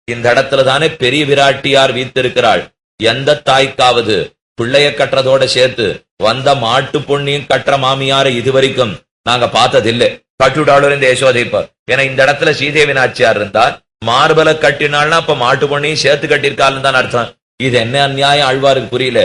இந்த இடத்துல தானே பெரிய விராட்டியார் வீத்திருக்கிறாள். எந்த தாய்க்காவது பிள்ளைய கட்டுறதோட சேர்த்து வந்த மாட்டு பொண்ணையும் கட்டுற மாமியார இதுவரைக்கும் நாங்க பார்த்ததில்லை. கட்டுடாளர் இந்த யசோதைப்ப. ஏன்னா இந்த இடத்துல ஸ்ரீதேவி நாச்சியார் இருந்தார், மார்பல கட்டினாள்னா அப்ப மாட்டு பொண்ணையும் சேர்த்து கட்டியிருக்காள்னு தான் அர்த்தம். இது என்ன அநியாயம் ஆழ்வாருக்கு புரியல.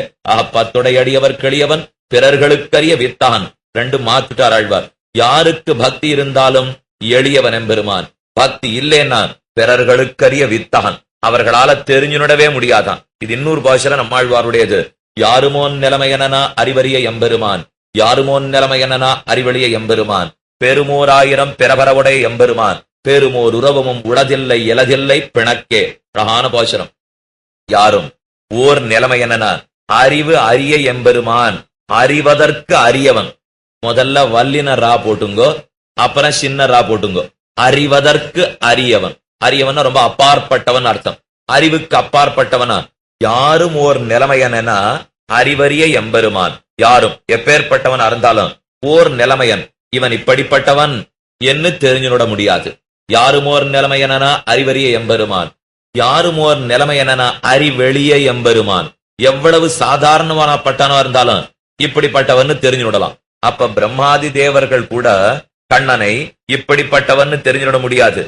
பத்துடையடியவர் கிளியவன் பிறர்களுக்கரிய வித்தான். ரெண்டு மாத்துட்டார் ஆழ்வார். யாருக்கு பக்தி இருந்தாலும் எளியவன் எம்பெருமான், பக்தி இல்லைன்னா பிறர்களுக்கரிய வித்தான், அவர்களால தெரிஞ்சுடவே முடியாதான். இது இன்னொரு பாஷல நம்மாழ்வாருடையது. யாருமோன் நிலைமையனா அறிவறிய எம்பெருமான், யாருமோன் நிலைமையனா அறிவழிய எம்பெருமான், பெருமோராயிரம் பிறபரவுடைய எம்பெருமான், பெருமோர் உறவமும் உளதில்லை இலதில்லை பிணக்கே. பிரகான பாசுரம். யாரும் ஓர் நிலைமையனா அறிவு அறிய எம்பெருமான், அறிவதற்கு அறியவன். முதல்ல வல்லின ரா போட்டுங்கோ, அப்புறம் சின்ன ரா போட்டுங்கோ. அறிவதற்கு அறியவன். அறியவன் ரொம்ப அப்பாற்பட்டவன் அர்த்தம். அறிவுக்கு அப்பாற்பட்டவனா யாரும் ஓர் நிலைமையனா அறிவறிய எம்பெருமான். யாரும் எப்பேற்பட்டவன் இருந்தாலும் ஓர் நிலைமையன், இவன் இப்படிப்பட்டவன் என்று தெரிஞ்சுட முடியாது. யாரும் ஓர் நிலைமையனா அறிவறிய எம்பெருமான், யாரும் ஓர் நிலைமையனா அறிவெளிய எம்பெருமான். எவ்வளவு சாதாரணமானப்பட்டனோ இருந்தாலும் இப்படிப்பட்டவன் தெரிஞ்சுடலாம். அப்ப பிரம்மாதி தேவர்கள் கூட கண்ணனை இப்படிப்பட்டவன் தெரிஞ்சுட முடியாது.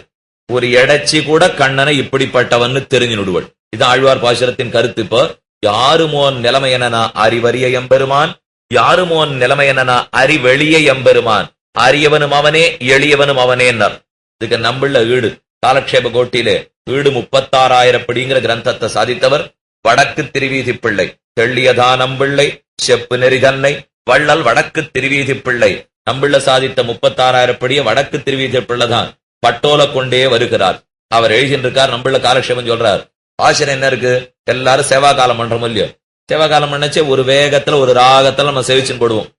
ஒரு எடச்சி கூட கண்ணனை இப்படிப்பட்டவன் தெரிஞ்சுடுவள். இது ஆழ்வார் பாசுரத்தின் கருத்து. இப்போ யாருமோன் நிலைமையனா அறிவறிய எம்பெருமான், யாருமோன் நிலைமையனா அறிவெளிய எம்பெருமான். அறியவனும் அவனே எளியவனும் அவனேன்னார். இதுக்கு நம்பிள்ள ஈடு காலக்ஷேப கோட்டிலே ஈடு 36,000 படிங்கிற கிரந்தத்தை சாதித்தவர் வடக்கு திருவீதி பிள்ளை. தெள்ளியதா நம்பிள்ளை செப்பு நெறிதன்னை வள்ளல் வடக்கு திருவீதி பிள்ளை. நம்பிள்ள சாதித்த 36,000 படிய வடக்கு திருவீதி பிள்ளைதான் பட்டோல கொண்டே வருகிறார். அவர் எழுதின்றிருக்கார். நம்பிள்ள காலக்ஷேபம் சொல்றார். ஆசிரியர் என்ன இருக்கு, எல்லாரும் சேவா காலம் பண்றோம் இல்லையோ, சேவா காலம் பண்ணச்சே ஒரு வேகத்துல ஒரு ராகத்துல நம்ம சேவிச்சுன்னு போடுவோம்.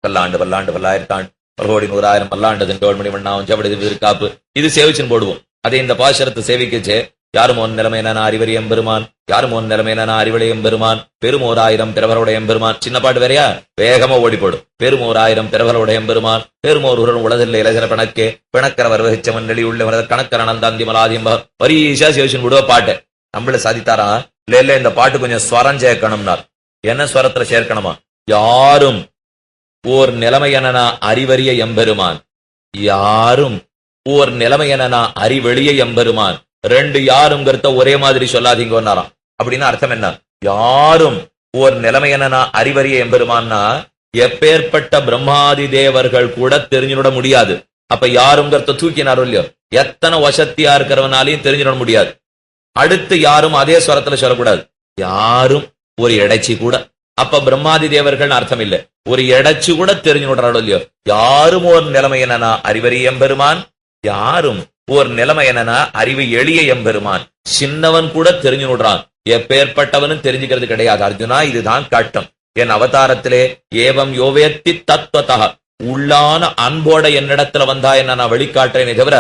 பல்லாண்டு பல்லாண்டு பல்லாயிரத்தாண்டு பல்கோடி 100,000 பல்லாண்டு தோல்மணி மண்ணாவும் ஜபடி காப்பு, இது சேவிச்சுன்னு போடுவோம். அதே இந்த பாசுரத்தை சேவிக்கச்சே யாரும் ஒன் நிலைமையனா அறிவறி எம்பெருமான், யாரும் ஒன் நிலைமையனா அறிவளை எம்பெருமான், பெருமோராயிரம் பிறவருடைய எம்பெருமான். சின்ன பாட்டு வேறையா, வேகமா ஓடி போடும். பெருமோராயிரம் பிறவருடைய எம்பெருமான், பெருமோர் உடன் உலதில்லை இலகிற பிணக்கே பிணக்கிறவர் வகிச்சவன் நெளி உள்ள கணக்கர் அனந்தாந்தி மலாதியம் வரிசா சேவிச்சுன்னு போடுவா பாட்டு. நம்மள சாதித்தாரா இல்ல இந்த பாட்டு கொஞ்சம் ஸ்வரம் சேர்க்கணும்னார். என்ன ஸ்வரத்துல சேர்க்கணுமா? யாரும் ஓர் நிலைமையனா அறிவறிய எம்பெருமான், யாரும் ஓர் நிலைமையனா அறிவெளிய எம்பெருமான். ரெண்டு யாருங்கிறத ஒரே மாதிரி சொல்லாதீங்கன்னாராம். அப்படின்னு அர்த்தம் என்ன? யாரும் ஓர் நிலைமையனா அறிவறிய எம்பெருமான்னா எப்பேற்பட்ட பிரம்மாதி தேவர்கள் கூட தெரிஞ்சுட முடியாது. அப்ப யாருங்கிறத தூக்கினாரோ இல்லையோ, எத்தனை வசத்தியா இருக்கிறவனாலையும் தெரிஞ்சுட முடியாது. அடுத்து யாரும் அதே ஸ்வரத்துல சொல்லக்கூடாது. யாரும் ஒரு இடைச்சி கூட. அப்ப பிரம்மாதி தேவர்கள் அர்த்தம் இல்லை, ஒரு இடைச்சு கூட தெரிஞ்சு விடுறாளோ இல்லையோ. யாரும் ஓர் நிலைமையனா அறிவறிய எம்பெருமான், யாரும் ஓர் நிலைமையனா அறிவு எளிய எம்பெருமான். சின்னவன் கூட தெரிஞ்சு விடுறான், எப்பேற்பட்டவனும் தெரிஞ்சுக்கிறது கிடையாது. அர்ஜுனா இதுதான் கட்டம். என் அவதாரத்திலே ஏவம் யோவேத்தி தத்வதா, உள்ளான அன்போட என்னிடத்துல வந்தா என்ன நான் வெளிக்காட்டுறேனே தவிர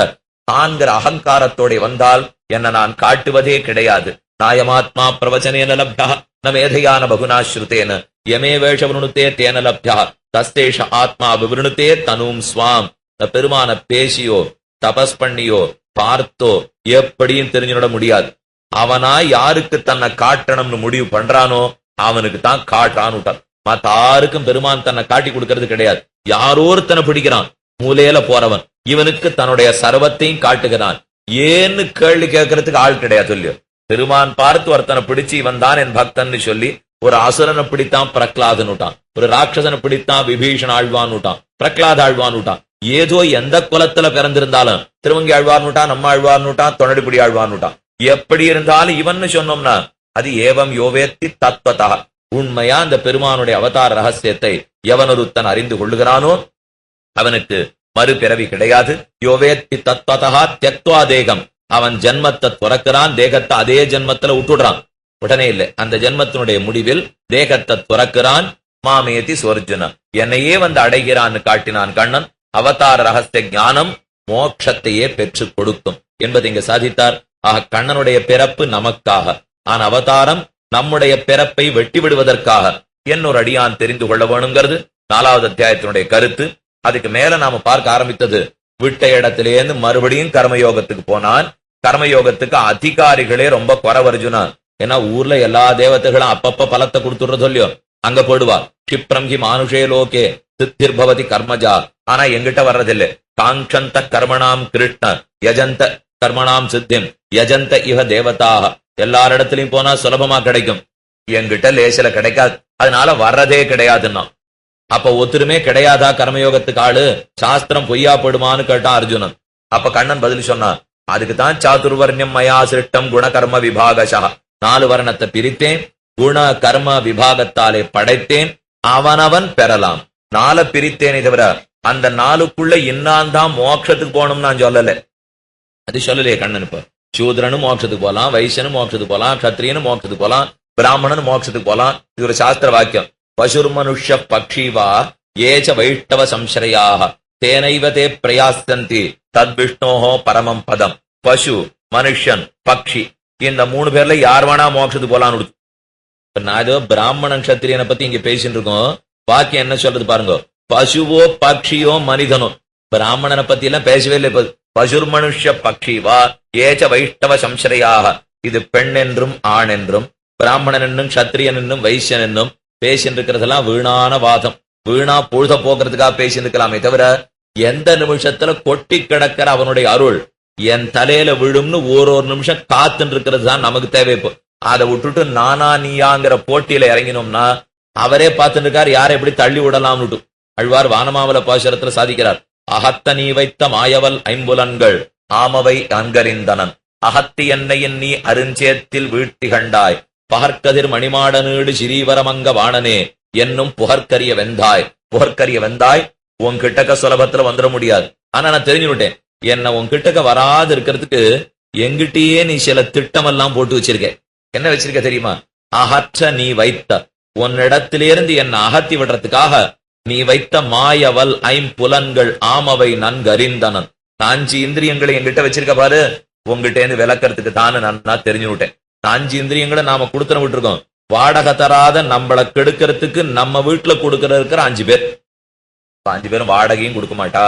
தான்கிற அகங்காரத்தோட வந்தால் என்ன நான் காட்டுவதே கிடையாது. நாயமாத்மா பிரவச்சனேன லப்யா நமேதையான பகுனாஸ்ருதேன யமே வேஷவனுத்தே தேன லப்யா தஸ்தேஷ ஆத்மா விவருணுத்தே தனும் ஸ்வாம். பெருமான பேசியோ தபஸ் பண்ணியோ பார்த்தோ எப்படியும் தெரிஞ்சுட முடியாது. அவனா யாருக்கு தன்னை காட்டணும்னு முடிவு பண்றானோ அவனுக்கு தான் காட்டான்னு விட்டான். மத்தாருக்கும் பெருமான் தன்னை காட்டி கொடுக்கறது கிடையாது. யாரோருத்தனை பிடிக்கிறான், மூலையில போறவன், இவனுக்கு தன்னுடைய சர்வத்தையும் காட்டுகிறான். ஏன்னு கேள்வி கேட்கறதுக்கு ஆள் கிடையாது இல்லையோ. பெருமான் பார்த்து ஒருத்தனை பிடிச்சு இவன் தான் என் பக்தன்னு சொல்லி ஒரு அசுரனை பிடித்தான் பிரகலாதன் விட்டான், ஒரு ராட்சசனை பிடித்தான் விபீஷன் ஆழ்வான் விட்டான், பிரகலாத ஆழ்வான் விட்டான். ஏதோ எந்த குலத்துல பிறந்திருந்தாலும் திருவங்கி ஆழ்வான் விட்டான், நம்ம ஆழ்வான் விட்டான், தொண்டடிப்படி ஆழ்வான் விட்டான். எப்படி இருந்தாலும் இவன்னு சொன்னோம்னா அது ஏவம் யோவேத்தி தத்வதா. உண்மையா அந்த பெருமானுடைய அவதார ரகசியத்தை எவனொருத்தன் அறிந்து கொள்ளுகிறானோ அவனுக்கு மறுபிறவி கிடையாது. யோவேத்தி தத்வதா தியக்த்வா தேகம். அவன் ஜென்மத்தை துறக்கிறான், தேகத்தை அதே ஜென்மத்துல விட்டுடுறான். உடனே இல்லை, அந்த ஜென்மத்தினுடைய முடிவில் தேகத்தை துறக்கிறான். மாமேதி சொர்ஜுனம், என்னையே வந்து அடைகிறான்னு காட்டினான் கண்ணன். அவதார ரகசிய ஞானம் மோட்சத்தையே பெற்றுக் கொடுக்கும் என்பதை இங்க சாதித்தார். ஆக கண்ணனுடைய பிறப்பு நமக்காக, ஆன அவதாரம் நம்முடைய பிறப்பை வெட்டி விடுவதற்காக. என்னொரு அடியான் தெரிந்து கொள்ள வேணுங்கிறது 4வது அத்தியாயத்தினுடைய கருத்து. அதுக்கு மேல நாம பார்க்க ஆரம்பித்தது விட்ட இடத்திலேருந்து மறுபடியும் கர்மயோகத்துக்கு போனான். கர்மயோகத்துக்கு அதிகாரிகளே ரொம்ப குறைவு அர்ஜுனா. ஏன்னா ஊர்ல எல்லா தேவதைகளும் அப்பப்ப பலத்தை கொடுத்துடுறது இல்லையோ, அங்க போடுவா. க்ஷிப்ரம் ஹி மானுஷே லோகே சித்திர் பவதி கர்மஜா. ஆனா எங்கிட்ட வர்றதில்லை. காங்கந்த கர்மணாம் கிருஷ்ண யஜந்த கர்மணாம் சித்திம் யஜந்த இவ தேவதாக. எல்லாரிடத்திலையும் போனா சுலபமா கிடைக்கும், என்கிட்ட லேசில கிடைக்காது. அதனால வர்றதே கிடையாதுன்னா அப்ப ஒத்துருமே கிடையாதா கர்மயோகத்துக்கு ஆளு? சாஸ்திரம் பொய்யா படுமான்னு கேட்டான் அர்ஜுனன். அப்ப கண்ணன் பதில் சொன்னான், அதுக்குதான் சாதுர்வர்ணியம் மயா சிருஷ்டம் குண கர்ம விபாகசா. 4 வர்ணத்தை பிரித்தேன், குண கர்ம விபாகத்தாலே படைத்தேன், அவனவன் பெறலாம். 4 பிரித்தேனே தவிர அந்த 4க்குள்ள இன்னான் தான் மோட்சத்துக்கு போகணும்னு நான் சொல்லல. அது சொல்லலையே கண்ணன். இப்ப சூத்ரனும் மோட்சத்துக்கு போலாம், வைசியனும் மோட்சத்துக்கு போலாம், கத்திரியனும் மோட்சத்துக்கு போலாம், பிராமணனும் மோட்சத்துக்கு போலாம். இது ஒரு சாஸ்திர வாக்கியம். பசுர் மனுஷ்ய பக்ஷிவா ஏச்ச வைஷ்ணவ சம்சரையாக தேனைவ தே பிரயாசந்தி தத் விஷ்ணோஹோ பரமம் பதம். பசு, மனுஷன், பக்ஷி, இந்த 3 பேர்ல யார் வேணா மோட்சத்துக்கு போலான்னு. நான் ஏதோ பிராமணன் கத்திரியனை பத்தி இங்க பேசிட்டு இருக்கோம். வாக்கியம் என்ன சொல்றது பாருங்க. பசுவோ பக்ஷியோ மனிதனோ. பிராமணனை பத்தி எல்லாம் பேசவே இல்லை. பசுர் மனுஷ்ய பக்ஷிவா ஏச்ச வைஷ்ணவ சம்சரையாக. இது பெண் என்றும் ஆண் என்றும் பிராமணன் என்னும் சத்திரியன் என்னும் வைசியன் என்னும் பேசிட்டு இருக்கிறதெல்லாம் வீணான வாதம். வீணா பொழுத போக்குறதுக்காக பேசிட்டு இருக்கலாமே தவிர எந்த நிமிஷத்துல கொட்டி கிடக்கிற அவனுடைய அருள் என் தலையில விழும்னு ஒரு நிமிஷம் காத்துன்னு இருக்கிறது தான் நமக்கு தேவை. இப்போ அதை விட்டுட்டு நானா நீயாங்கிற போட்டியில இறங்கினோம்னா அவரே பார்த்துட்டு இருக்காரு யாரை எப்படி தள்ளி விடலாம்னுட்டு. அழ்வார் வானமாவல பாசுரத்துல சாதிக்கிறார். அகத்த நீ வைத்த மாயவல் ஐம்புலன்கள் ஆமவை அங்கரிந்தனன் அகத்தி என்னையின் நீ அருஞ்சேத்தில் வீழ்த்தி கண்டாய் பகற்கதிர் மணிமாட நீடு சிரீவரமங்க வாணனே என்னும் புகற்கரிய வெந்தாய். புகற்கரிய வெந்தாய் உன்கிட்டக்க சுலபத்துல வந்துட முடியாது. ஆனா நான் தெரிஞ்சு விட்டேன், என்ன உன்கிட்டக்க வராது இருக்கிறதுக்கு எங்கிட்டயே நீ சில திட்டமெல்லாம் போட்டு வச்சிருக்க. என்ன வச்சிருக்க தெரியுமா? அகற்ற நீ வைத்த, உன்னிடத்திலிருந்து என்ன அகத்தி விடுறதுக்காக நீ வைத்த மாயவல் ஐம்புலன்கள் ஆமவை நன்கறிந்தனன். 5 இந்திரியங்களை என்கிட்ட வச்சிருக்க பாரு, உங்ககிட்ட இருந்து விளக்கறதுக்கு தானே நான் தெரிஞ்சு விட்டேன். 5 இந்திரியங்களை நாம கொடுத்துன விட்டுருக்கோம். வாடகை தராத நம்மளை கெடுக்கிறதுக்கு நம்ம வீட்டுல கொடுக்கற இருக்கிற 5 பேர். 5 பேரும் வாடகையும் கொடுக்க மாட்டா,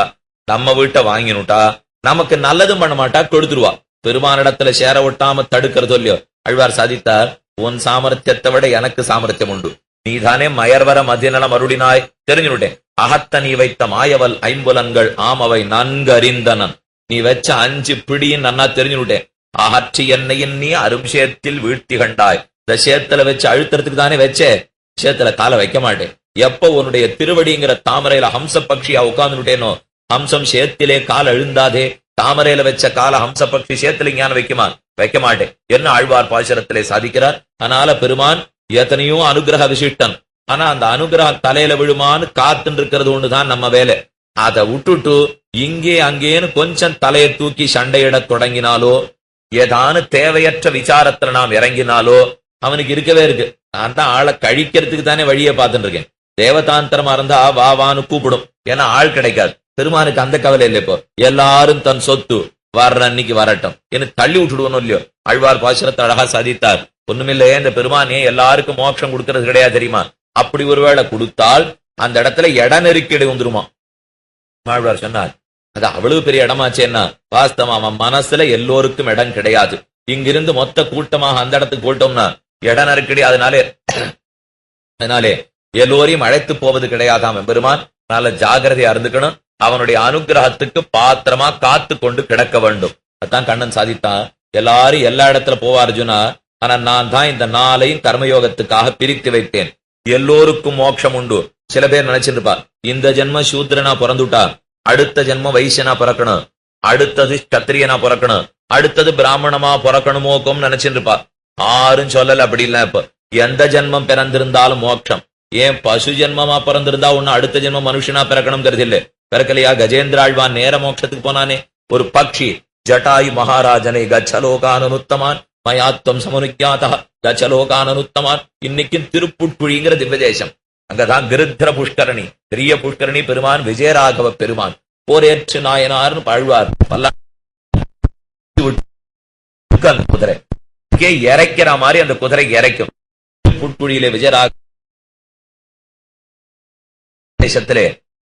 நம்ம வீட்டை வாங்கினுட்டா, நமக்கு நல்லதும் பண்ண மாட்டா, கொடுத்துருவா. பெருமானிடத்துல சேர விட்டாம தடுக்கிறதோ இல்லையோ. அழ்வார் சாதித்தார், உன் சாமர்த்தியத்தை விட எனக்கு சாமர்த்தியம் உண்டு. நீதானே மயர்வர மதியநலம் அருளினாய். தெரிஞ்சுட்டேன். அகத்த நீ வைத்த மாயவல் ஐம்புலன்கள் ஆமவை நன்கு அறிந்தனன். நீ வச்ச 5 பிடியும் நன்னா தெரிஞ்சுட்டேன். அகற்றி என்னையின் நீ அரும்சேத்தில் வீழ்த்தி கண்டாய். இந்த சேத்துல வச்சு அழுத்துறதுக்கு தானே வச்சே, சேத்துல காலை வைக்க மாட்டேன். எப்ப உன்னுடைய திருவடிங்கிற தாமரையில ஹம்ச பட்சியா உட்கார்ந்துட்டேனோ, ஹம்சம் சேத்திலே கால் அழுந்தாதே. தாமரையில வச்ச கால ஹம்ச பட்சி சேத்துல ஞான வைக்குமா? வைக்க மாட்டேன் என்ன ஆழ்வார் பாசுரத்திலே சாதிக்கிறார். அதனால பெருமான் எத்தனையோ அனுகிரக விசிஷ்டன். ஆனா அந்த அனுகிரகம் தலையில விழுமான்னு காத்துன்னு இருக்கிறது ஒண்ணுதான் நம்ம வேலை. அதை விட்டுட்டு இங்கே அங்கேன்னு கொஞ்சம் தலையை தூக்கி சண்டையிட தொடங்கினாலோ, ஏதானு தேவையற்ற விசாரத்துல நாம் இறங்கினாலோ அவனுக்கு இருக்கவே இருக்கு. நான் தான் ஆளை கழிக்கிறதுக்கு தானே வழியை பார்த்துட்டு இருக்கேன். தேவதாந்திரமா இருந்தா வா வான்னு கூப்பிடும், ஏன்னா ஆள் கிடைக்காது. பெருமானுக்கு அந்த கவலை இல்லை. இப்போ எல்லாரும் தன் சொத்து வர்ற அன்னைக்கு வரட்டும் என்று தள்ளி விட்டுடுவோம் இல்லையோ. ஆழ்வார் பாசுரத்தை அழகா சாதித்தார். ஒண்ணுமில்லையே, இந்த பெருமானே எல்லாருக்கும் மோட்சம் கொடுக்கறது கிடையாது தெரியுமா? அப்படி ஒருவேளை கொடுத்தால் அந்த இடத்துல இட நெருக்கடி வந்துருமா. ஆழ்வார் சொன்னார், அது அவ்வளவு பெரிய இடமாச்சேன்னா வாஸ்தவம் அவன் மனசுல எல்லோருக்கும் இடம் கிடையாது. இங்கிருந்து மொத்த கூட்டமாக அந்த இடத்துக்கு போட்டோம்னா இட நெருக்கடி. அதனாலே எல்லோரையும் அழைத்து போவது கிடையாதாம் பெருமான். நல்ல ஜாகிரதையா இருந்துக்கணும். அவனுடைய அனுகிரகத்துக்கு பாத்திரமா காத்து கொண்டு கிடக்க வேண்டும். அதான் கண்ணன் சாதித்தான். எல்லாரும் எல்லா இடத்துல போவா அர்ஜுனா, ஆனா நான் தான் இந்த 4ஐயும் கர்மயோகத்துக்காக பிரித்து வைத்தேன். எல்லோருக்கும் மோட்சம் உண்டு. சில பேர் நினைச்சிருப்பா, இந்த ஜென்ம சூத்ரனா பிறந்துட்டா அடுத்த ஜென்மம் வைசியனா பிறக்கணும், அடுத்தது சத்திரியனா பிறக்கணும், அடுத்தது பிராமணமா பிறக்கணுமோக்கும் நினைச்சிருப்பா. ஆரும் சொல்லல அப்படி இல்ல. இப்ப எந்த ஜென்மம் பிறந்திருந்தாலும் மோட்சம். ஏன் பசு ஜென்மமா பிறந்திருந்தா ஒண்ணு அடுத்த ஜென்மம் மனுஷனா பிறக்கணும் இல்ல. பிறக்கலையா? கஜேந்திராழ்வான் நேர மோட்சத்துக்கு போனானே. ஒரு பக்ஷி ஜட்டாயு மகாராஜனை கச்சலோகானுத்தமான் மயாத்வம் சமுனிக்யாதா கச்சலோகானுத்தமான். இன்னைக்கும் திருப்புட்குழிங்கிற திவ்யதேசம். அங்கதான் கிருத்ர புஷ்கரணி, பெரிய புஷ்கரணி. பெருமான் விஜயராகவ பெருமான் போரேற்று நாயனார்னு பழ்வார் குதிரை இறைக்கிற மாதிரி அந்த குதிரை இறைக்கும். புட்குழியிலே விஜயராக தேசத்திலே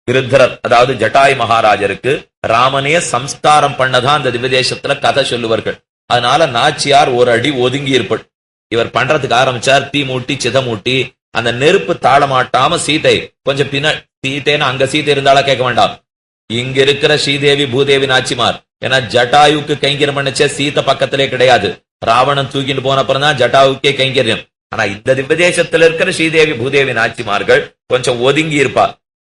கிருத்ரர், அதாவது ஜட்டாய் மகாராஜருக்கு ராமனே சம்ஸ்காரம் பண்ணதான் அந்த திவ்யதேசத்துல கதை சொல்லுவார்கள். அதனால நாச்சியார் ஒரு அடி ஒதுங்கி இருப்பள். இவர் பண்றதுக்கு ஆரம்பிச்சார். தீ மூட்டி சிதமூட்டி அந்த நெருப்பு தாளமாட்டாம சீதை கொஞ்சம் பின்ன, சீதைன்னு அங்க சீதை இருந்தாலும் கேட்க வேண்டாம், இங்க இருக்கிற ஸ்ரீதேவி பூதேவி நாச்சிமார். ஏன்னா ஜட்டாயுக்கு கைங்கரியம் பண்ணச்சே சீதை பக்கத்திலே கிடையாது. ராவணன் தூக்கிட்டு போன அப்புறம் தான் ஜட்டாவுக்கே கைங்கரியம். ஆனா இந்த திவ்யதேசத்துல இருக்கிற ஸ்ரீதேவி பூதேவி நாச்சிமார்கள் கொஞ்சம் ஒதுங்கி இருப்பா.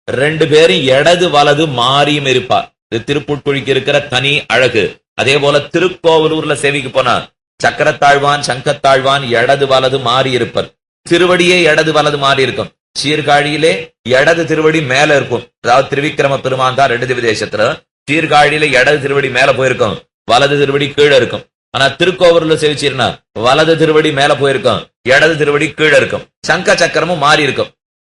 ரெண்டு பேரும் இடது வலது மாறியும் இருப்பா. இது திருப்புட்குழிக்கு இருக்கிற தனி அழகு. அதே போல திருக்கோவலூர்ல சேவிக்கு போனா சக்கரத்தாழ்வான் சங்கத்தாழ்வான் இடது வலது மாறி இருப்பர். திருவடியே இடது வலது மாறி இருக்கும். சீர்காழியிலே இடது திருவடி மேல இருக்கும். அதாவது திருவிக்கிரம பெருமான் தான் ரெண்டு திவ்யதேசத்துல. சீர்காழியில இடது திருவடி மேல போயிருக்கும், வலது திருவடி கீழே இருக்கும். ஆனா திருக்கோவூர்ல சேவிச்சீர்னா வலது திருவடி மேல போயிருக்கும், இடது திருவடி கீழே இருக்கும். சங்க சக்கரமும் மாறி இருக்கும்.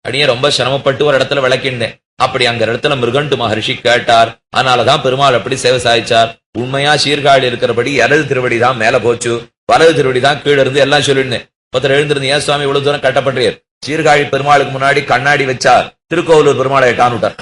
அப்படியே ரொம்ப சிரமப்பட்டு ஒரு இடத்துல விளக்கின்றேன். அப்படி அங்க இடத்துல மிருகண்டு மகர்ஷி கேட்டார். அதனாலதான் பெருமாள் அப்படி சேவை சாதிச்சார். உண்மையா சீர்காழி இருக்கிறபடி இடது திருவடி தான் மேல போச்சு, வலது திருவடி தான் கீழே இருந்து எல்லாம் சொல்லிருந்தேன். ஒருத்தர் எழுந்திருந்து, ஏன் சுவாமி இவ்வளவு தூரம் கட்டப்படுறீர்? சீர்காழி பெருமாளுக்கு முன்னாடி கண்ணாடி வச்சா திருக்கோவலூர் பெருமாளை எட்டான்னுட்டார்.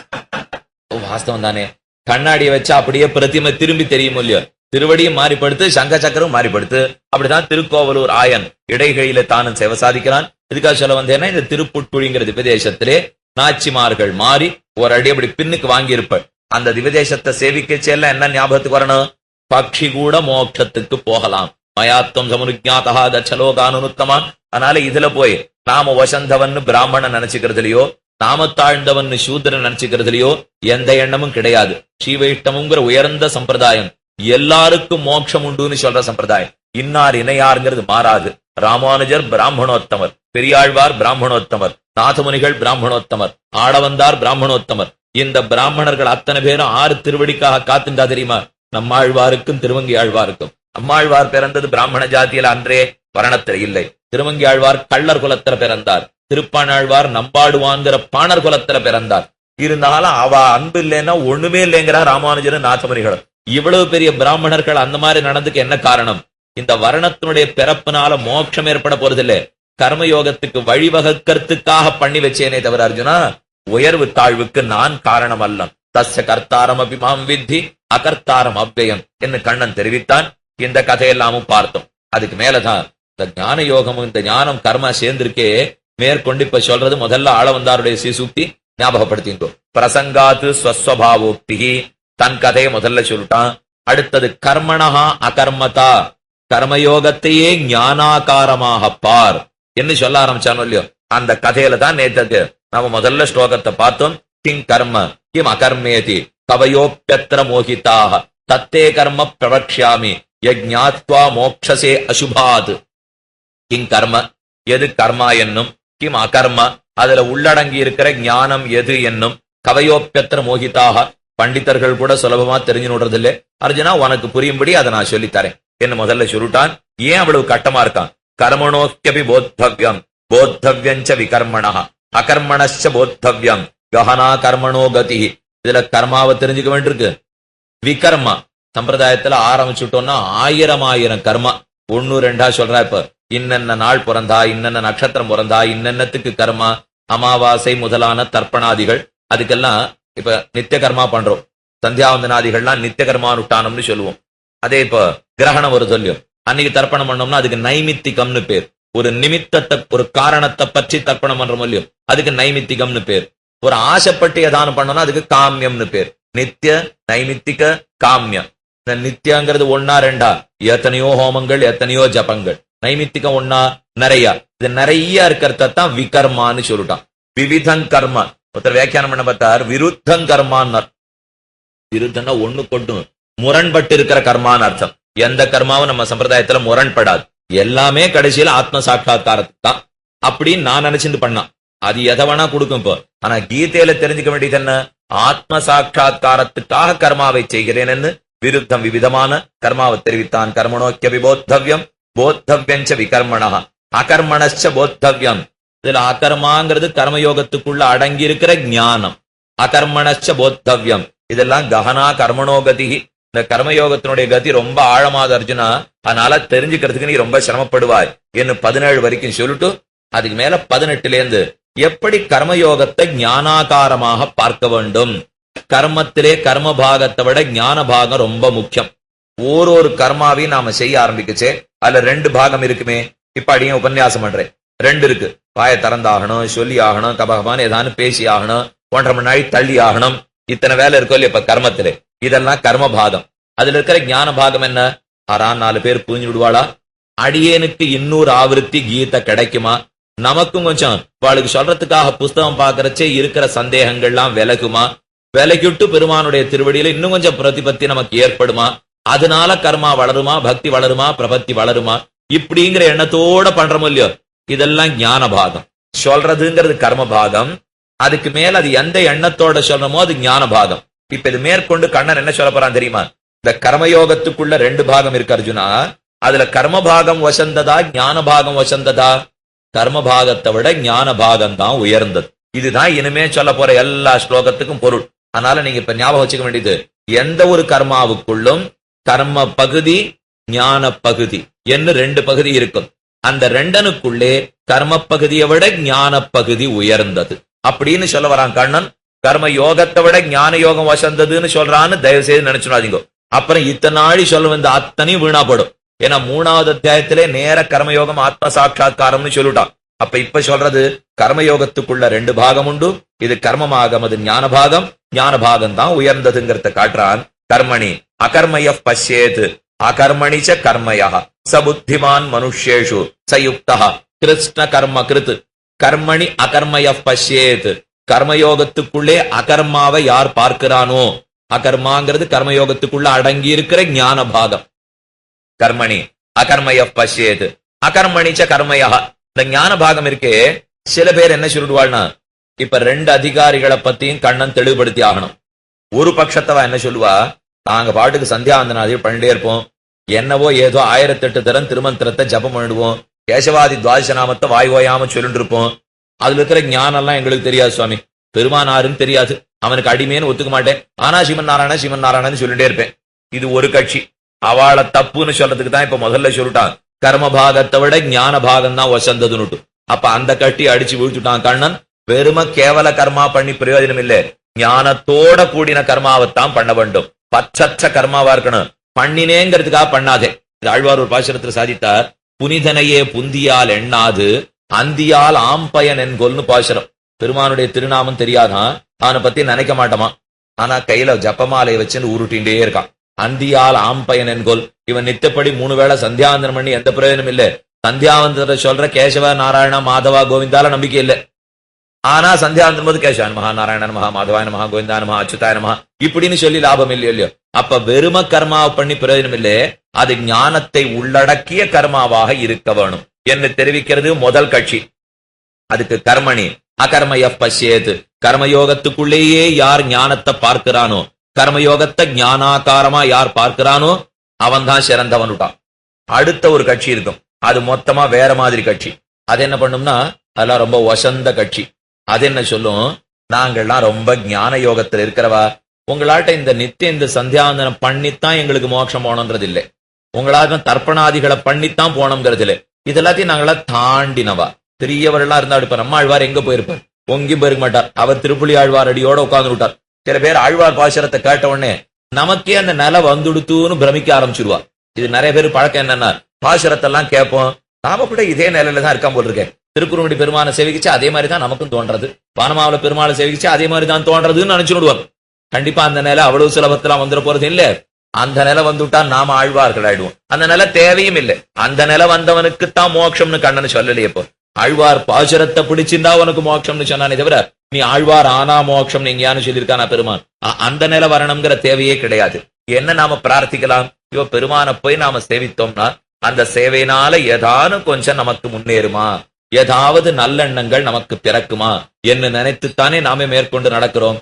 வாஸ்தவம் தானே, கண்ணாடியை வச்சா அப்படியே பிரதிமை திரும்பி தெரியும் இல்லையோ. திருவடியும் மாறிப்படுத்து, சங்க சக்கரம் மாறிப்படுத்து. அப்படிதான் திருக்கோவலூர் ஆயன் இடைகளில தானும் சேவை சாதிக்கிறான். இதுக்காக சொல்ல வந்தேன்னா, இந்த திருப்புட்குழிங்கிற திவ்யதேசத்திலே நாச்சிமார்கள் மாறி ஒரு அடி அப்படி பின்னுக்கு வாங்கி இருப்ப. அந்த திவ்யதேசத்தை சேவிக்க செல்ல என்ன ஞாபகத்துக்கு வரணும்? பக்ஷி கூட மோட்சத்துக்கு போகலாம். மயாத்வம் சமுனுஜாதா தச்சலோகானுத்தமான். அதனால இதுல போய் நாம வசந்தவன் பிராமணன் நினைச்சுக்கிறதுலயோ, நாம தாழ்ந்தவன் சூத்திரன் நினைச்சுக்கிறதுலயோ எந்த எண்ணமும் கிடையாது. ஸ்ரீவைஷ்ணவங்கிற உயர்ந்த சம்பிரதாயம் எல்லாருக்கும் மோட்சம் உண்டுன்னு சொல்ற சம்பிரதாயம். இன்னார் இணையாருங்கிறது மாறாது. ராமானுஜர் பிராமணோத்தமர், பெரியாழ்வார் பிராமணோத்தமர், நாதமுனிகள் பிராமணோத்தமர், ஆடவந்தார் பிராமணோத்தமர். இந்த பிராமணர்கள் அத்தனை பேரும் 6 திருவடிக்காக காத்துண்டா தெரியுமா? நம்மாழ்வாருக்கும் திருவங்கி ஆழ்வாருக்கும். அம்மாழ்வார் பிறந்தது பிராமண ஜாத்தியில அன்றே வரணத்தில் இல்லை. திருவங்கி ஆழ்வார் கள்ளர் குலத்துல பிறந்தார். திருப்பாணாழ்வார் நம்பாடுவான்கிற பாணர் குலத்துல பிறந்தார். இருந்தாலும் அவ அன்பு இல்லைன்னா ஒண்ணுமே இல்லைங்கிறா ராமானுஜரும் நாதமுனிகளும். இவ்வளவு பெரிய பிராமணர்கள் அந்த மாதிரி நடந்துக்கு என்ன காரணம்? இந்த வர்ணத்தினுடைய பிறப்பினால மோட்சம் ஏற்பட போறதில்லை. கர்மயோகத்துக்கு வழிவகுக்கிறதுக்காக பண்ணி வச்சேனே தவிர அர்ஜுனா, உயர்வு தாழ்வுக்கு நான் காரணம் அல்ல. தஸ்ய கர்த்தாரம் அபிமாம் வித்தி அகர்த்தாரம் அவ்யயம் என்று கண்ணன் தெரிவித்தான். இந்த கதையெல்லாமும் பார்த்தோம். அதுக்கு மேலதான் இந்த ஞான யோகமும் இந்த ஞானம் கர்மா சேர்ந்திருக்கே மேற்கொண்டு இப்ப சொல்றது. முதல்ல ஆளவந்தாருடைய சீசூக்தி ஞாபகப்படுத்திங்கோ. பிரசங்காத்து ஸ்வஸ்வபாவோக்தி, தன் கதையை முதல்ல சொல்லிட்டான். அடுத்தது கர்மணஹா அகர்மதா, கர்மயோகத்தையே ஞானாகாரமாக பார் என்று சொல்ல ஆரம்பிச்சானோ இல்லையோ. அந்த கதையில தான் நேற்றுக்கு நாம முதல்ல ஸ்லோகத்தை பார்த்தோம். கிங் கர்ம கிம் அகர்மேதி கவயோப்யத்ர மோகிதாக தத்தே கர்ம பிரவக்ஷ்யாமி யஜ்ஞாத்வா மோக்ஷசே அசுபாத். கிங் கர்ம, எது கர்மா என்னும், கிம் அகர்ம, அதுல உள்ளடங்கி இருக்கிற ஞானம் எது என்னும், கவயோப்யத்ர மோகிதாக, பண்டிதர்கள் கூட சுலபமா தெரிஞ்சு விடுறதில்லை. அர்ஜுனா உனக்கு புரியும்படி அதை நான் சொல்லித்தரேன் என்ன முதல்ல சொல்லிட்டான். ஏன் அவ்வளவு கட்டமா இருக்கான்? கர்மணோக்கியபி போத்தவ்யம் போத்தவ்யஞ்ச விகர்மணா அகர்மணச்ச போத்தவ்யம் கஹனா கர்மணோ கதி. இதுல கர்மாவை தெரிஞ்சுக்க வேண்டியிருக்கு. விகர்மா சம்பிரதாயத்துல ஆரம்பிச்சுட்டோம்னா 1000 கர்மா. 1 2 சொல்றா. இப்ப இன்னென்ன நாள் பிறந்தா, இன்னென்ன நட்சத்திரம் பிறந்தா, இன்னென்னத்துக்கு கர்மா, அமாவாசை முதலான தர்ப்பணாதிகள், அதுக்கெல்லாம் இப்ப நித்திய கர்மா பண்றோம். சந்தியாவந்தனாதிகள்லாம் நித்திய கர்மானுட்டானம்னு சொல்லுவோம். அதே இப்ப கிரகணம் ஒரு சொல்லியும் அன்னைக்கு தர்ப்பணம் பண்ணோம்னா அதுக்கு நைமித்திகம்னு பேர். ஒரு நிமித்தத்தை, ஒரு காரணத்தை பற்றி தர்ப்பணம் பண்றோம் இல்லையோ, அதுக்கு நைமித்திகம்னு பேர். ஒரு ஆசைப்பட்டு ஏதானம் பண்ணோம்னா அதுக்கு காமியம்னு பேர். நித்திய, நைமித்திக, காமியம். இந்த நித்தியங்கிறது 1 2, எத்தனையோ ஹோமங்கள், எத்தனையோ ஜபங்கள். நைமித்திகம் 1 நிறைய. இது நிறைய இருக்கிறதான் விகர்மான்னு சொல்லிட்டான். விவிதங் கர்ம. ஒருத்தர் வியாக்கியானம் பண்ண பார்த்தார், விருத்தங் கர்மான்னார். விருத்தம்னா ஒண்ணு கொண்டு முரண்பட்டு இருக்கிற கர்மான்னு அர்த்தம். எந்த கர்மாவும் நம்ம சம்பிரதாயத்துல முரண்படாது. எல்லாமே கடைசியில ஆத்ம சாட்சா்காரத்துக்கு தான் அப்படின்னு நான் நினைச்சிட்டு பண்ணான். அது எதை வேணா கொடுக்கும். இப்போ ஆனா கீதையில தெரிஞ்சுக்க வேண்டியது என்ன? ஆத்ம சாட்சா்காரத்துக்காக கர்மாவை செய்கிறேன்னு விருத்தம் விவிதமான கர்மாவை தெரிவித்தான். கர்மணோக்கியபி போத்தவ்யம் போத்தவ்யஞ்ச விகர்மணா அகர்மணச்ச போத்தவ்யம். இதுல அகர்மாங்கிறது கர்மயோகத்துக்குள்ள அடங்கி இருக்கிற ஞானம். அகர்மணச்ச போத்தவ்யம் இதெல்லாம் கஹனா கர்மணோகதி. இந்த கர்மயோகத்தினுடைய கதி ரொம்ப ஆழமாத அர்ஜுனா, அதனால தெரிஞ்சுக்கிறதுக்கு நீ ரொம்ப சிரமப்படுவாய் என்று 17 வரைக்கும் சொல்லிட்டு அதுக்கு மேல 18 எப்படி கர்மயோகத்தை ஞானாகாரமாக பார்க்க வேண்டும். கர்மத்திலே கர்ம பாகத்தை விட ஞான பாகம் ரொம்ப முக்கியம். ஒரு கர்மாவையும் நாம செய்ய ஆரம்பிக்கச்சே அதுல 2 பாகம் இருக்குமே. இப்ப அடியும் உபன்யாசம் பண்றேன், 2 இருக்கு. வாயை திறந்தாகணும், சொல்லி ஆகணும், கபகபான்னு ஏதானு பேசி ஆகணும், 1.5 மணி நாள் தள்ளி ஆகணும். இத்தனை வேலை இருக்கோ இல்லையா இப்ப கர்மத்திலே, இதெல்லாம் கர்ம பாகம். அதுல இருக்கிற ஞான பாகம் என்ன? 4 பேர் புரிஞ்சு விடுவாளா? அடியேனுக்கு இன்னொரு ஆவருத்தி கீதை கிடைக்குமா? நமக்கும் கொஞ்சம் வாளுக்கு சொல்றதுக்காக புஸ்தகம் பாக்குறச்சே இருக்கிற சந்தேகங்கள்லாம் விலகுமா? விலகிட்டு பெருமானுடைய திருவடியில இன்னும் கொஞ்சம் பிரதிபத்தி நமக்கு ஏற்படுமா? அதனால கர்மா வளருமா, பக்தி வளருமா, பிரபத்தி வளருமா? இப்படிங்கிற எண்ணத்தோட பண்றோம் இல்லையோ, இதெல்லாம் ஞான பாகம். சொல்றதுங்கிறது கர்ம பாகம். அதுக்கு மேல அது எந்த எண்ணத்தோட சொல்றமோ அது ஞான பாகம். இப்ப இது மேற்கொண்டு கண்ணன் என்ன சொல்ல போறான் தெரியுமா? இந்த கர்மயோகத்துக்குள்ள 2 பாகம் இருக்கு அர்ஜுனா. அதுல கர்ம பாகம் வசந்ததா, ஞான பாகம் வசந்ததா? கர்ம பாகத்தை விட ஞான பாகம் தான் உயர்ந்தது. இதுதான் இனிமே சொல்ல போற எல்லா ஸ்லோகத்துக்கும் பொருள். அதனால நீங்க இப்ப ஞாபகம் வச்சுக்க வேண்டியது, எந்த ஒரு கர்மாவுக்குள்ளும் கர்ம பகுதி, ஞான பகுதி என்று 2 பகுதி இருக்கும். அந்த 2னுக்குள்ளே கர்ம பகுதியை விட ஞான பகுதி உயர்ந்தது அப்படின்னு சொல்ல வரான் கண்ணன். கர்ம யோகத்தை விட ஞான யோகம் வசந்ததுன்னு சொல்றான்னு தயவு செய்து நினைச்சுடாதீங்க. அப்புறம் இத்தனை நாளி சொல்ல வந்த அத்தனையும் வீணாப்படும். ஏன்னா 3வது அத்தியாயத்திலே நேர கர்மயோகம் ஆத்ம சாட்சா்காரம்னு சொல்லிட்டான். அப்ப இப்ப சொல்றது கர்மயோகத்துக்குள்ள 2 பாகம் உண்டு. இது கர்மமாகம், அது ஞான பாகம். ஞான பாகம் தான் உயர்ந்ததுங்கிறத காட்டுறான். கர்மணி அகர்மய பஷ்யேத் அகர்மணிச்ச கர்மயா சபுத்திமான் மனுஷ்யேஷு சயுக்தா கிருஷ்ண கர்ம கிருத். கர்மணி அகர்மய பஷ்யேத், கர்மயோகத்துக்குள்ளே அகர்மாவை யார் பார்க்கிறானோ, அகர்மாங்கிறது கர்மயோகத்துக்குள்ள அடங்கி இருக்கிற ஞான பாகம். கர்மணி அகர்மய பஷ்யேத் அகர்மணிச்ச கர்மயா. இந்த ஞான பாகம் இருக்கே, சில பேர் என்ன சொல்லிடுவாள்னா, இப்ப 2 அதிகாரிகளை பத்தியும் கண்ணன் தெளிவுபடுத்தி ஆகணும். ஒரு பட்சத்தவா என்ன சொல்லுவா, நாங்க பாட்டுக்கு சந்தியாவந்தனாதி பண்ணிட்டே இருப்போம், என்னவோ ஏதோ 1008 தரம் திருமந்திரத்தை ஜபம் பண்ணிடுவோம், கேசவாதி துவாதசநாமத்தை வாய் ஓயாம சொல்லிட்டு இருப்போம். அதுல இருக்கிற ஞானம் எல்லாம் எங்களுக்கு தெரியாது சுவாமி, பெருமானாருன்னு தெரியாது, அவனுக்கு அடிமேன்னு ஒத்துக்க மாட்டேன், ஆனா சிவன் நாராயண சிவன் நாராயணன்னு சொல்லிட்டே இருப்பேன். இது ஒரு கட்சி. அவளை தப்புன்னு சொல்றதுக்கு தான் இப்ப முதல்ல சொல்லிட்டான், கர்ம பாகத்தை விட ஞான பாகம் தான் வசந்ததுன்னுட்டு. அப்ப அந்த கட்டி அடிச்சு வீழ்த்துட்டான் கண்ணன். வெறும கேவல கர்மா பண்ணி பிரயோஜனம் இல்லை, ஞானத்தோட கூடின கர்மாவைத்தான் பண்ண வேண்டும். பச்சற்ற கர்மாவா இருக்கணும். பண்ணினேங்கிறதுக்காக பண்ணாதே. ஆழ்வார் ஒரு பாசுரத்தில் சாதித்தார், புனிதனையே புந்தியால் எண்ணாது அந்தியால் ஆம்பயன் என்கொல்னு பாசுரம். பெருமானுடைய திருநாமம் தெரியாதான், அவனை பத்தி நினைக்க மாட்டோமா, ஆனா கையில ஜப்பமாலையை வச்சுன்னு உருட்டின்டே இருக்கான். அந்தியால் ஆம்பயன் என்கொல். இவன் நித்தப்படி 3 வேளை சந்தியாவந்தனம் பண்ணி எந்த பிரயோஜனம் இல்லை. சந்தியாவந்தனத்தை சொல்ற கேசவ நாராயண மாதவா கோவிந்தால நம்பிக்கை இல்லை. ஆனா சந்தியாவந்தனம் போது கேசவ மகா நாராயண மகா மாதவாய மகா கோவிந்தான மகா அச்சுதாய மகா இப்படின்னு சொல்லி லாபம் இல்லையோ. அப்ப வெறும கர்மாவை பண்ணி பிரயோஜனம் இல்லை, அது ஞானத்தை உள்ளடக்கிய கர்மாவாக இருக்க வேணும் என்று தெரிவிக்கிறது முதல் கட்சி. அதுக்கு கர்மணி அகர்மய பஷ்யேத், கர்மயோகத்துக்குள்ளேயே யார் ஞானத்தை பார்க்கிறானோ, கர்மயோகத்தை ஞானாகாரமா யார் பார்க்கிறானோ அவன் தான் சிறந்தவனுட்டான். அடுத்த ஒரு கட்சி இருக்கும், அது மொத்தமா வேற மாதிரி கட்சி. அது என்ன பண்ணும்னா, அதெல்லாம் ரொம்ப வசந்த கட்சி. அது என்ன சொல்லும், நாங்கள்லாம் ரொம்ப ஞான யோகத்துல இருக்கிறவா, உங்களாட்ட இந்த நித்திய இந்த சந்தியாவந்தனம் பண்ணித்தான் எங்களுக்கு மோட்சம் போனோன்றது இல்லை, உங்களாக தர்ப்பணாதிகளை பண்ணித்தான் போனோங்கிறது இல்லை. இதெல்லாத்தையும் நாங்களா தாண்டினவா. பெரியவர்களா இருந்தா இப்ப நம்ம ஆழ்வார் எங்க போயிருப்பார், ஒங்கி போயிருக்க மாட்டார். அவர் திருப்புலி ஆழ்வார் அடியோட உட்கார்ந்து விட்டார். சில பேர் ஆழ்வார் பாசுரத்தை கேட்ட உடனே நமக்கே அந்த நிலை வந்துடுத்துன்னு பிரமிக்க ஆரம்பிச்சிருவா. இது நிறைய பேர் பழக்கம் என்னன்னா, பாசுரத்தெல்லாம் கேட்போம், நாம கூட இதே நிலையில தான் இருக்காம போல் இருக்கேன். திருக்குறளுடைய பெருமானை சேவிக்கிச்சு அதே மாதிரி தான் நமக்கும் தோன்றது, வானமாவில பெருமாளை சேவிக்கிச்சு அதே மாதிரி தான் தோன்றதுன்னு நினைச்சு விடுவாங்க. கண்டிப்பா அந்த நிலை அவ்வளவு சுலபத்துல வந்துட போறது இல்ல. அந்த நிலை வந்துட்டா நாம ஆழ்வார்கள் ஆயிடுவோம். அந்த நிலை தேவையும் இல்லை. அந்த நிலை வந்தவனுக்குத்தான் மோட்சம்னு கண்ணன் சொல்லலையே. இப்போ ஆழ்வார் பாசுரத்தை பிடிச்சிருந்தா உனக்கு மோட்சம்னு சொன்னானே தவிர, நீ ஆழ்வார் ஆனா மோட்சம் எங்கேயானு சொல்லியிருக்கானா பெருமான்? அந்த நிலை வரணுங்கிற தேவையே கிடையாது. என்ன நாம பிரார்த்திக்கலாம், இவ பெருமானை போய் நாம சேவித்தோம்னா அந்த சேவையினால ஏதானும் கொஞ்சம் நமக்கு முன்னேறுமா, ஏதாவது நல்லெண்ணங்கள் நமக்கு பிறக்குமா என்று நினைத்துத்தானே நாமே மேற்கொண்டு நடக்கிறோம்.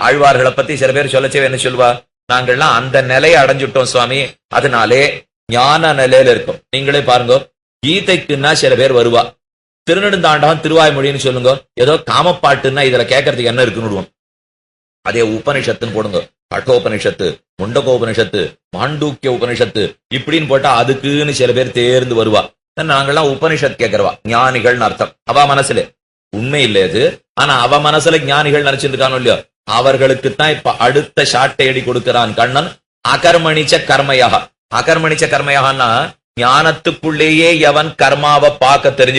ஆழ்வார்களை பத்தி சில பேர் சொல்லச்சே என்ன சொல்வா, நாங்கள்லாம் அந்த நிலையை அடைஞ்சுட்டோம் சுவாமி, அதனாலே ஞான நிலையில இருக்கும். நீங்களே பாருங்க, கீதைக்குன்னா சில பேர் வருவா, திருநெடுந்தாண்டகம் திருவாய்மொழின்னு சொல்லுங்க, ஏதோ காமப்பாட்டுன்னா இதுல கேட்கறதுக்கு என்ன இருக்குன்னு. அதே உபனிஷத்துன்னு போடுங்க, கட்டோபனிஷத்து, முண்டகோபனிஷத்து, மாண்டூக்கிய உபனிஷத்து இப்படின்னு போட்டா அதுக்குன்னு சில பேர் தேர்ந்து வருவா. நாங்கள்லாம் உபனிஷத் கேட்கிறவா, ஞானிகள்னு அர்த்தம். அவ மனசுல உண்மை இல்லை அது, ஆனா அவ மனசுல ஞானிகள் நினைச்சிருக்கானோ இல்லையோ, அவர்களுக்குத்தான் இப்ப அடுத்த சாட்டை அடி கொடுக்கிறான் கண்ணன். அகர்மணிச்ச கர்மையாக, அகர்மணிச்ச கர்மயாகனா ஞானத்துக்குள்ளேயே எவன் கர்மாவை பார்க்க தெரிஞ்சு